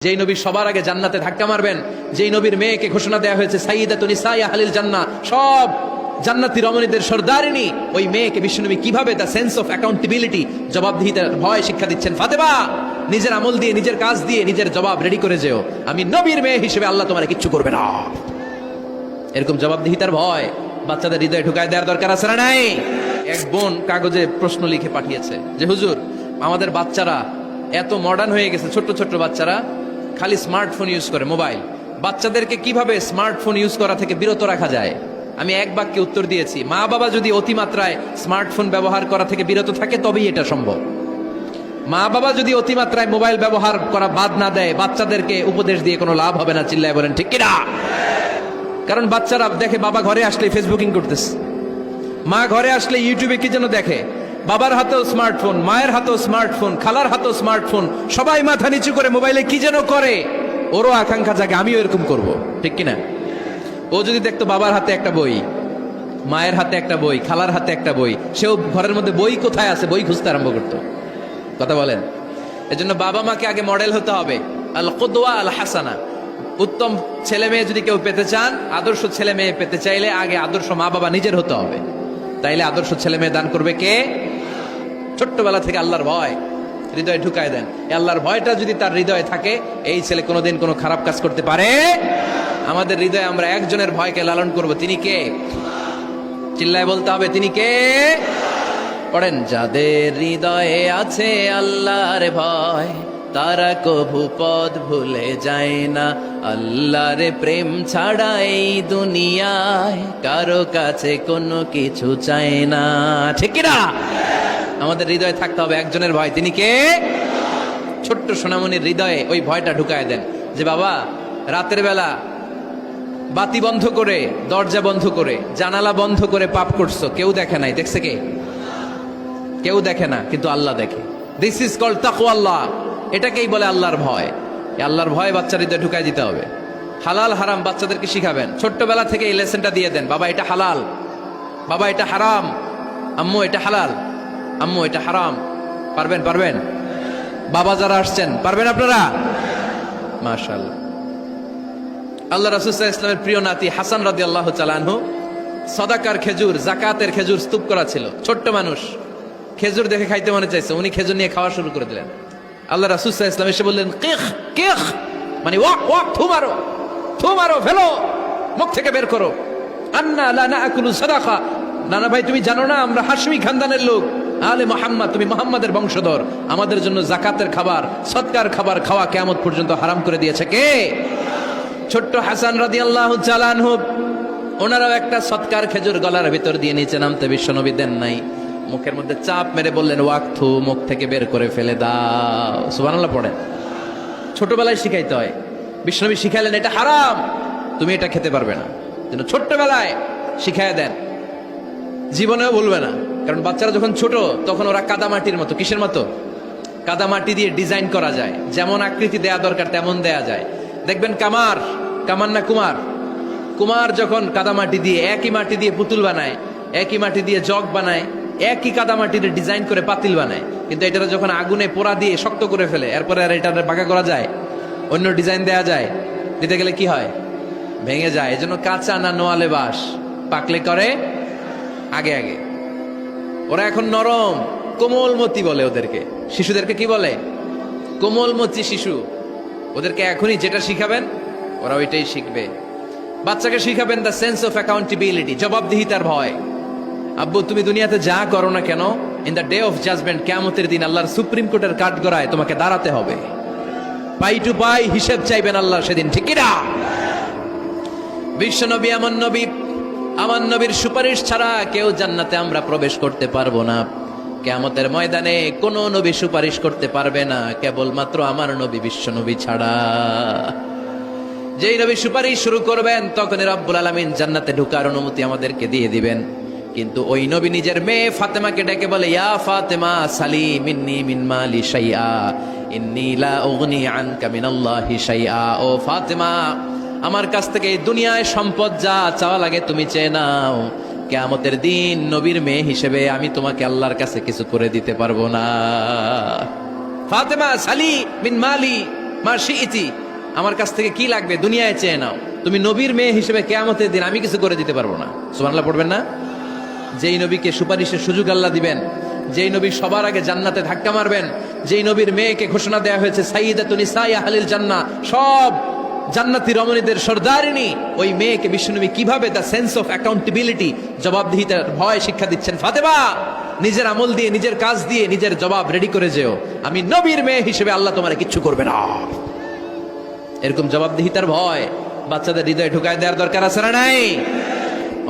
যেই নবী সবার আগে জান্নাতে ধাক্কা মারবেন, যেই নবীর মেয়েকে ঘোষণা দেওয়া হয়েছে সাইয়্যিদাতুন নিসাই আহলিল জান্নাহ, সব জান্নাতি রমণীদের সর্দারিনী, ওই মেয়েকে বিশ্বনবী কিভাবে দ্য সেন্স অফ অ্যাকাউন্টেবিলিটি, জবাবদিহিতার ভয় শিক্ষা দিচ্ছেন। ফাতেমা, নিজের আমল দিয়ে, নিজের কাজ দিয়ে নিজের জবাব রেডি করে যেও, আমি নবীর মেয়ে হিসেবে আল্লাহ তোমার কিচ্ছু করবে না। এরকম জবাবদিহিতার ভয় বাচ্চাদের হৃদয়ে ঢুকায় দেওয়ার দরকার আছে না নাই? এক বোন কাগজে প্রশ্ন লিখে পাঠিয়েছে যে হুজুর, আমাদের বাচ্চারা এত মডার্ন হয়ে গেছে, ছোট্ট ছোট্ট বাচ্চারা খালি স্মার্টফোন ইউজ করে, মোবাইল। বাচ্চাদেরকে কিভাবে স্মার্টফোন ইউজ করা থেকে বিরত রাখা যায়? আমি এক বাক্যে উত্তর দিয়েছি, মা বাবা যদি অতিমাত্রায় স্মার্টফোন ব্যবহার করা থেকে বিরত থাকে তবেই এটা সম্ভব। মা বাবা যদি অতিমাত্রায় মোবাইল ব্যবহার করা বাদ না দেয়, বাচ্চাদেরকে উপদেশ দিয়ে কোনো লাভ হবে না। চিল্লায় বলেন ঠিক কিনা? কারণ বাচ্চারা দেখে বাবা ঘরে আসলে ফেসবুকিং করতেছে, মা ঘরে আসলে ইউটিউবে কি যেন দেখে, বাবার হাতেও স্মার্টফোন, মায়ের হাতেও স্মার্টফোন, খালার হাতেও স্মার্টফোন, সবাই মাথা নিচু করে মোবাইলে কি যেন করে। ওরও আকাঙ্ক্ষা জাগে আমিও এরকম করব, ঠিক কিনা? ও যদি দেখতো বাবার হাতে একটা বই, মায়ের হাতে একটা বই, খালার হাতে একটা বই, সেও ঘরের মধ্যে বই কোথায় আছে বই খুঁজতে আরম্ভ করতো। কথা বলেন? এজন্য বাবা মাকে আগে মডেল হতে হবে, আল কুদওয়া আল হাসানা। উত্তম ছেলে মেয়ে যদি কেউ পেতে চান, আদর্শ ছেলে মেয়ে পেতে চাইলে আগে আদর্শ মা বাবা নিজের হতে হবে। তাইলে আদর্শ ছেলে মেয়ে দান করবে কে? ছোট্টবেলা থেকে আল্লাহর ভয় হৃদয়ে ঢুকায় দেন। আল্লাহর ভয়টা যদি তার হৃদয়ে থাকে, এই ছেলে কোনোদিন কোনো খারাপ কাজ করতে পারে। আমাদের হৃদয়ে আমরা একজনের ভয়কে লালন করব, তিনি কে? চিল্লায় বলতে হবে, তিনি কে? পড়েন, যাদের হৃদয়ে আছে আল্লাহর ভয়, তারা কভু পথ ভুলে যায় না। আল্লাহর প্রেম ছাড়া এই দুনিয়ায় কারো কাছে কোনো কিছু চায় না, ঠিক না? আমাদের হৃদয়ে থাকতে হবে একজনের ভয়, তিনি কে? ছোট্ট সোনামণির হৃদয়ে ওই ভয়টা ঢুকায় দেন যে বাবা, রাতের বেলা বাতি বন্ধ করে, দরজা বন্ধ করে, জানালা বন্ধ করে পাপ করছো, কেউ দেখে নাই। দেখছে কে? কেউ দেখে না, কিন্তু আল্লাহ দেখে। দিস ইজ কল্ড তাকওয়াল্লাহ। এটাকেই বলে আল্লাহর ভয়। আল্লাহর ভয় বাচ্চার হৃদয়ে ঢুকায় দিতে হবে। হালাল হারাম বাচ্চাদেরকে শিখাবেন, ছোট্টবেলা থেকে এই লেসনটা দিয়ে দেন। বাবা এটা হালাল, বাবা এটা হারাম, আম্মু এটা হালাল, আম্মু এটা হারাম। পারবেন? পারবেন? বাবা যারা আসছেন পারবেন আপনারা? মাশাআল্লাহ। আল্লাহ রাসূল সাল্লাল্লাহু আলাইহি ওয়াসাল্লামের প্রিয় নাতি হাসান রাদিয়াল্লাহু তাআলা আনহু সাদাকার খেজুর, জাকাতের খেজুর স্তূপ করা ছিল। ছোট্ট মানুষ, খেজুর দেখে খাইতে মনে চাইছে, উনি খেজুর নিয়ে খাওয়া শুরু করে দিলেন। আল্লাহ রাসূল সাল্লাল্লাহু আলাইহি ওয়াসাল্লাম এসে বললেন, কিখ কিখ, মানে ওয়াক ওয়াক, থু মারো, থু মারো, ফেলো, মুখ থেকে বের করো। আন্না লা নাআকুলু সাদাকা, নানা ভাই তুমি জানো না আমরা হাশমি খানদানের লোক, আলে মুহাম্মদ, তুমি মুহাম্মাদের বংশধর, আমাদের জন্য যাকাতের খাবার, সদকার খাবার খাওয়া কিয়ামত পর্যন্ত হারাম করে দিয়েছে কে? ছোট্ট হাসান রাদিয়াল্লাহু তাআলা আনহু, ওনারাও একটা সদকার খেজুর গলার ভিতর দিয়ে নিচে নামতে বিশ্বনবী দেন নাই। মুখের মধ্যে চাপ মেরে বললেন, ওয়াক্থু, মুখ থেকে বের করে ফেলে দাও। সুবহানাল্লাহ পড়েন। ছোটবেলায় শিখাইতে হয়। বিশ্বনবী শিখাইলেন এটা হারাম, তুমি এটা খেতে পারবে না। যেন ছোট্টবেলায় শিখাইয়া দেন, জীবনেও বলবে না। কারণ বাচ্চারা যখন ছোট তখন ওরা কাদামাটির মতো। কিসের মতো? কাদামাটি দিয়ে ডিজাইন করা যায়, যেমন আকৃতি দেয়া দরকার তেমন দেয়া যায়। দেখবেন কামার, কামার না কুমার, কুমার যখন কাদামাটি দিয়ে, একই মাটি দিয়ে পুতুল বানায়, একই মাটি দিয়ে জগ বানায়, একই কাদামাটির ডিজাইন করে পাতিল বানায়, কিন্তু এটা যখন আগুনে পোড়া দিয়ে শক্ত করে ফেলে, এরপরে আর এটা বাঁকা করা যায়, অন্য ডিজাইন দেয়া যায়, দিতে গেলে কি হয়? ভেঙে যায়। এজন্য কাঁচা না নোয়ালে বাস, পাকলে করে আগে আগে। ওরা এখন নরম, কোমলমতি বলে ওদেরকে। শিশুদেরকে কি বলে? কোমলমতি শিশু। ওদেরকে এখনই যেটা শিখাবেন ওরা ওইটাই শিখবে। বাচ্চাকে শিখাবেন দ্য সেন্স অফ অ্যাকাউন্টেবিলিটি, জবাবদিহিতার ভয়। আব্বু তুমি দুনিয়াতে যা করো না কেন, in the day of judgement, কিয়ামতের দিন আল্লাহর সুপ্রিম কোর্টের কাঠগড়ায় তোমাকে দাঁড়াতে হবে। পাই টু পাই হিসেব চাইবেন আল্লাহ সেদিন, ঠিক কি না? বিশ্বনবী আমার নবী, আমার নবীর সুপারিশ ছাড়া কেউ জান্নাতে আমরা প্রবেশ করতে পারবো না। কিয়ামতের ময়দানে কোন নবী সুপারিশ করতে পারবে না, কেবলমাত্র আমার নবী বিশ্বনবী ছাড়া। যেই নবী সুপারিশ শুরু করবেন তখনই রব্বুল আলামিন জান্নাতে ঢোকার অনুমতি আমাদেরকে দিয়ে দিবেন। কিন্তু ওই নবী নিজের মেয়ে ফাতেমাকে ডেকে বলে, ইয়া ফাতেমা সালি মিন্নি মিন মালি শাইআ ইন্নী লা উগনি আনকা মিনাল্লাহি শাইআ। ও ফাতেমা, আমার কাছ থেকে এই দুনিয়ায় সম্পদ যা চাওয়া লাগে তুমি চেয়ে নাও, কিয়ামতের দিন নবীর মেয়ে হিসেবে আমি তোমাকে আল্লাহর কাছে কিছু করে দিতে পারবো না। ফাতেমা সালি মিন মালি, মা শিইতি, আমার কাছ থেকে কি লাগবে দুনিয়ায় চেয়ে নাও। তুমি নবীর মেয়ে হিসেবে কিয়ামতের দিন আমি কিছু করে দিতে পারবো না। সুবহানাল্লাহ পড়বেন না? যেই নবীকে সুপারিশের সুযোগ আল্লাহ দিবেন, যেই নবী সবার আগে জান্নাতে ধাক্কা মারবেন, যেই নবীর মেয়েকে ঘোষণা দেওয়া হয়েছে সাইয়্যিদাতুন নিসাই আহলিল জান্নাহ, সব জান্নাতি রমণীদের সর্দারিনী, ওই মেয়েকে বিশ্বনবী কিভাবে দ্য সেন্স অফ অ্যাকাউন্টেবিলিটি, জবাবদিহিতার ভয় শিক্ষা দিচ্ছেন। ফাতেমা, নিজের আমল দিয়ে, নিজের কাজ দিয়ে নিজের জবাব রেডি করে যেও, আমি নবীর মেয়ে হিসেবে আল্লাহ তোমার কিচ্ছু করবে না। এরকম জবাবদিহিতার ভয় বাচ্চাদের হৃদয়ে ঢুকায় দেওয়ার দরকার আছে না নাই?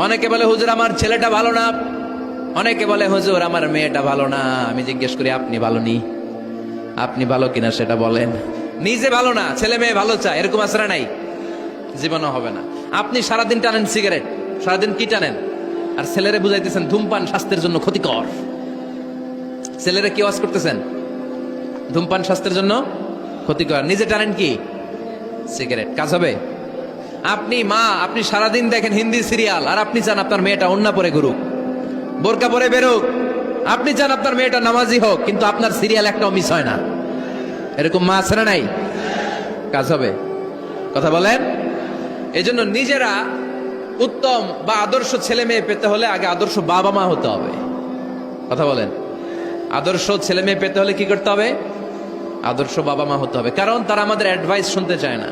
অনেকে বলে হুজুর আমার ছেলেটা ভালো না, অনেকে বলে হুজুর আমার মেয়েটা ভালো না। আমি জিজ্ঞেস করি আপনি ভালো নি? আপনি ভালো কিনা সেটা বলেন। নিজে ভালো না, ছেলে মেয়ে ভালো চায়, এরকম আছে না নাই? জীবনও হবে না। আপনি সারাদিন টানেন সিগারেট, সারাদিন কি টানেন, আর ছেলেরে বুঝাইতেছেন ধূমপান স্বাস্থ্যের জন্য ক্ষতিকর। ছেলেরে কি ওয়াজ করতেছেন? ধূমপান স্বাস্থ্যের জন্য ক্ষতিকর। নিজে টানেন কি? সিগারেট। কাজ হবে? আপনি মা, আপনি সারাদিন দেখেন হিন্দি সিরিয়াল, আর আপনি চান আপনার মেয়েটা ওন্না পরে ঘুরুক, বোরকা পরে বেরোক। আপনি চান আপনার মেয়েটা নামাজি হোক, কিন্তু আপনার সিরিয়াল একটাও মিস হয় না। এরকম মা আছে না নাই? কাজ হবে? কথা বলেন। এই জন্য নিজেরা উত্তম বা আদর্শ ছেলে মেয়ে পেতে হলে আগে আদর্শ বাবা মা হতে হবে। কথা বলেন। আদর্শ ছেলে মেয়ে পেতে হলে কি করতে হবে? আদর্শ বাবা মা হতে হবে। কারণ তারা আমাদের অ্যাডভাইস শুনতে চায় না।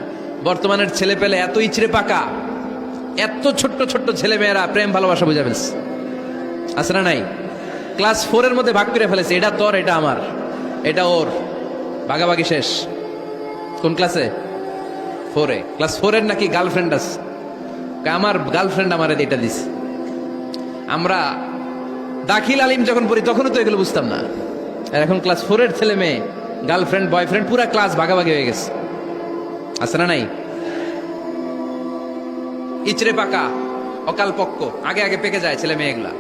বর্তমানের ছেলে পেলে এত ইচড়ে পাকা, এত ছোট্ট ছোট্ট ছেলে মেয়েরা প্রেম ভালোবাসা বুঝা ফেলছে, আছে না নাই? ক্লাস 4 এর মধ্যে ভাগ করে ফেলেছে, এটা তোর, এটা আমার, এটা ওর, ভাগাভাগি শেষ। কোন ক্লাসে? 4 এ। ক্লাস 4 এর নাকি গার্লফ্রেন্ড আছে, আমার গার্লফ্রেন্ড আমার এটা দিস। আমরা দাখিল আলিম যখন পড়ি তখনও তো এগুলো বুঝতাম না, আর এখন ক্লাস 4 এর ছেলে মেয়ে গার্লফ্রেন্ড বয়ফ্রেন্ড পুরা ক্লাস ভাগাভাগি হয়ে গেছে, আছে না নাই? ইচড়ে পাকা, অকাল পক্ক, আগে আগে পেকে যায় ছেলে মেয়েগুলা।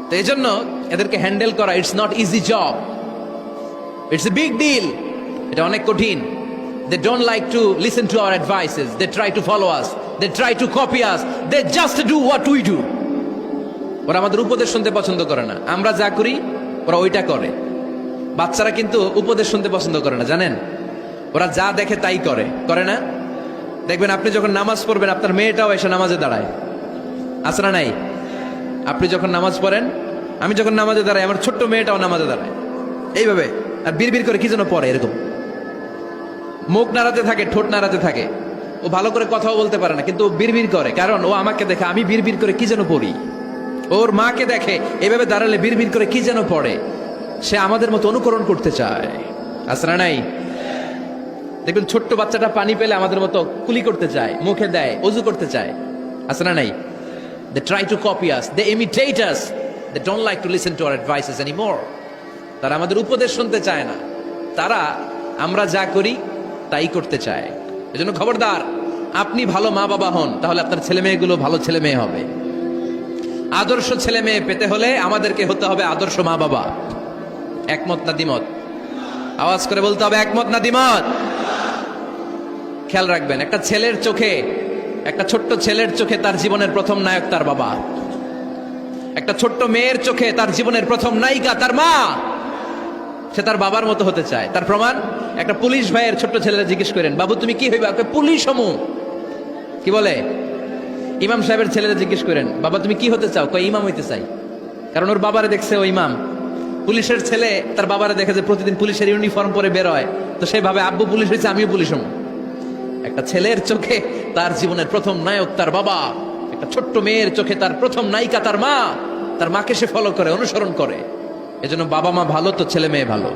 তো এই জন্য এদেরকে হ্যান্ডেল করা it's not easy job, it's a big deal. এটা অনেক কঠিন। They don't like to listen to our advices. They try to follow us. They try to copy us. They just do what we do. ওরা আমাদের উপদেশ শুনতে পছন্দ করে না। আমরা যা করি ওরা ওইটা করে। বাচ্চারা কিন্তু উপদেশ শুনতে পছন্দ করে না, জানেন? ওরা যা দেখে তাই করে, করে না? দেখবেন আপনি যখন নামাজ পড়বেন আপনার মেয়েটাও এসে নামাজে দাঁড়ায়, আছে না নাই? আপনি যখন নামাজ পড়েন, আমি যখন নামাজে দাঁড়াই, আমার ছোট্ট মেয়েটাও নামাজে দাঁড়ায় এইভাবে, আর বিড়বিড় করে কি যেন পড়ে, এরকম মুখ নাড়াতে থাকে, ঠোঁট নাড়াতে থাকে। ও ভালো করে কথাও বলতে পারে না, কিন্তু ও বিড়বিড় করে, কারণ ও আমাকে দেখে আমি বিড়বিড় করে কি যেন পড়ি। ওর মাকে দেখে এভাবে দাঁড়ালে বিড়বিড় করে কি যেন পড়ে। সে আমাদের মতো অনুকরণ করতে চায়, আছে না নাই? দেখবেন ছোট্ট বাচ্চাটা পানি পেলে আমাদের মতো কুলি করতে চায়, মুখে দেয়, অজু করতে চায়, আছে না নাই? They try to copy us, they imitate us, they don't like to listen to our advices anymore. তারা আমাদের উপদেশ শুনতে চায় না, তারা আমরা যা করি তাই করতে চায়। এজন্য খবরদার, আপনি ভালো মা বাবা হন, তাহলে আপনার ছেলে মেয়েগুলো ভালো ছেলে মেয়ে হবে। আদর্শ ছেলে মেয়ে পেতে হলে আমাদেরকে হতে হবে আদর্শ মা বাবা। একমত না দ্বিমত? আওয়াজ করে বলতে হবে একমত না দ্বিমত? খেয়াল রাখবেন, একটা ছেলের চোখে, একটা ছোট্ট ছেলের চোখে তার জীবনের প্রথম নায়ক তার বাবা। একটা ছোট্ট মেয়ের চোখে তার জীবনের প্রথম নায়িকা তার মা। সে তার বাবার মতো হতে চায়। তার প্রমাণ, একটা পুলিশ ভাইয়ের ছোট্ট ছেলেরা জিজ্ঞেস করেন, বাবু তুমি কি হইবা? পুলিশ হমু। কি বলে? ইমাম সাহেবের ছেলেরা জিজ্ঞেস করেন, বাবা তুমি কি হতে চাও? কয় ইমাম হইতে চাই। কারণ ওর বাবারে দেখছে ও ইমাম। পুলিশের ছেলে তার বাবারে দেখে যে প্রতিদিন পুলিশের ইউনিফর্ম পরে বের হয়, তো সেভাবে আব্বু পুলিশ হয়েছে, আমিও পুলিশ হমু। একটা ছেলের চোখে তার জীবনের প্রথম নায়ক তার বাবা, একটা ছোট্ট মেয়ের চোখে তার প্রথম নায়িকা তার মা। তার মাকে সে ফলো করে, অনুসরণ করে। এজন্য বাবা মা ভালো তো ছেলে মেয়ে ভালো।